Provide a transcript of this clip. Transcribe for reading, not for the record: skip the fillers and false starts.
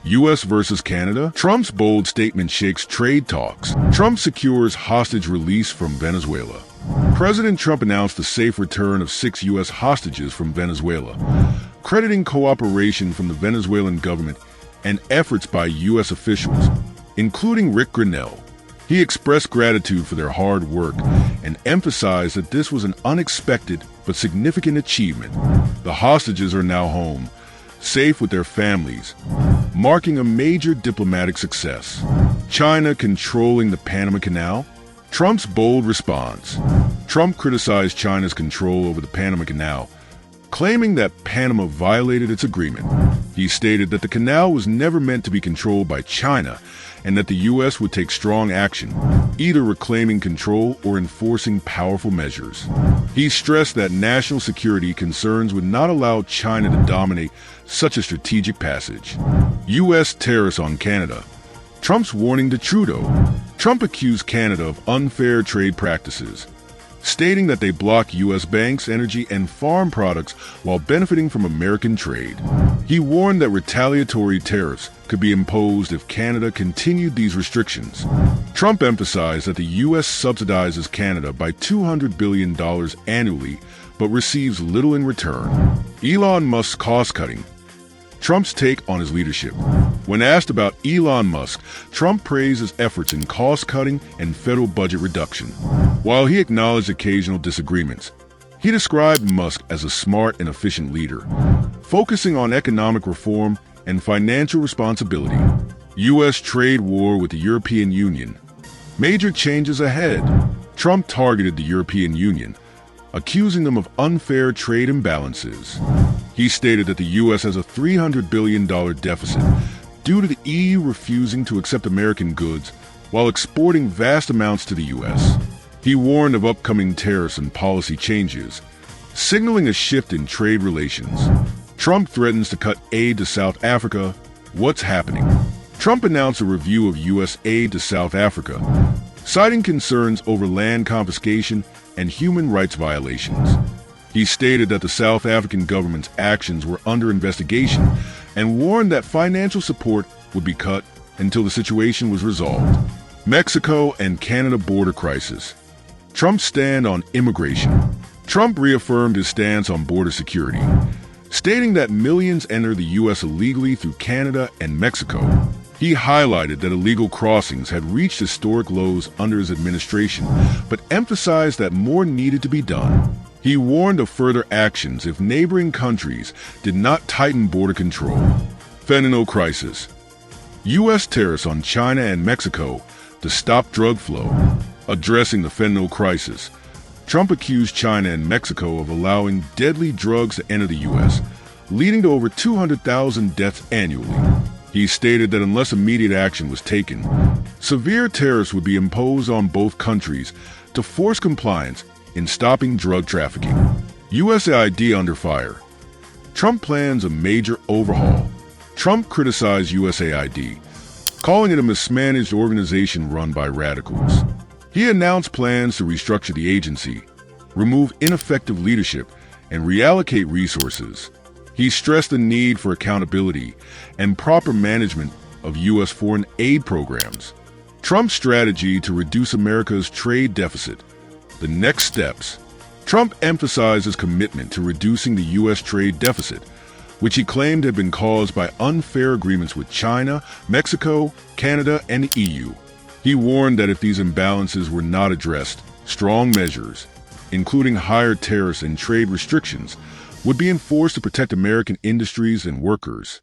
U.S. versus Canada? Trump's bold statement shakes trade talks. Trump secures hostage release from Venezuela. President Trump announced the safe return of 6 U.S. hostages from Venezuela, crediting cooperation from the Venezuelan government and efforts by U.S. officials, including Rick Grinnell. He expressed gratitude for their hard work and emphasized that this was an unexpected but significant achievement. The hostages are now home, safe with their families, marking a major diplomatic success. China controlling the Panama Canal? Trump's bold response. Trump criticized China's control over the Panama Canal, claiming that Panama violated its agreement. He stated that the canal was never meant to be controlled by China and that the U.S. would take strong action, either reclaiming control or enforcing powerful measures. He stressed that national security concerns would not allow China to dominate such a strategic passage. U.S. tariffs on Canada. Trump's warning to Trudeau. Trump accused Canada of unfair trade practices, stating that they block U.S. banks, energy, and farm products while benefiting from American trade. He warned that retaliatory tariffs could be imposed if Canada continued these restrictions. Trump emphasized that the U.S. subsidizes Canada by $200 billion annually, but receives little in return. Elon Musk's cost-cutting. Trump's take on his leadership. When asked about Elon Musk, Trump praised his efforts in cost-cutting and federal budget reduction. While he acknowledged occasional disagreements, he described Musk as a smart and efficient leader, focusing on economic reform and financial responsibility. U.S. trade war with the European Union. Major changes ahead. Trump targeted the European Union, accusing them of unfair trade imbalances. He stated that the U.S. has a $300 billion deficit due to the EU refusing to accept American goods while exporting vast amounts to the U.S. He warned of upcoming tariffs and policy changes, signaling a shift in trade relations. Trump threatens to cut aid to South Africa. What's happening? Trump announced a review of U.S. aid to South Africa, citing concerns over land confiscation and human rights violations. He stated that the South African government's actions were under investigation and warned that financial support would be cut until the situation was resolved. Mexico and Canada border crisis. Trump's stand on immigration. Trump reaffirmed his stance on border security, stating that millions enter the U.S. illegally through Canada and Mexico. He highlighted that illegal crossings had reached historic lows under his administration, but emphasized that more needed to be done. He warned of further actions if neighboring countries did not tighten border control. Fentanyl crisis. U.S. tariffs on China and Mexico to stop drug flow. Addressing the fentanyl crisis, Trump accused China and Mexico of allowing deadly drugs to enter the U.S., leading to over 200,000 deaths annually. He stated that unless immediate action was taken, severe tariffs would be imposed on both countries to force compliance in stopping drug trafficking. USAID under fire. Trump plans a major overhaul. Trump criticized USAID, calling it a mismanaged organization run by radicals. He announced plans to restructure the agency, remove ineffective leadership, and reallocate resources. He stressed the need for accountability and proper management of U.S. foreign aid programs. Trump's strategy to reduce America's trade deficit. The next steps. Trump emphasized his commitment to reducing the U.S. trade deficit, which he claimed had been caused by unfair agreements with China, Mexico, Canada, and the EU. He warned that if these imbalances were not addressed, strong measures, including higher tariffs and trade restrictions, would be enforced to protect American industries and workers.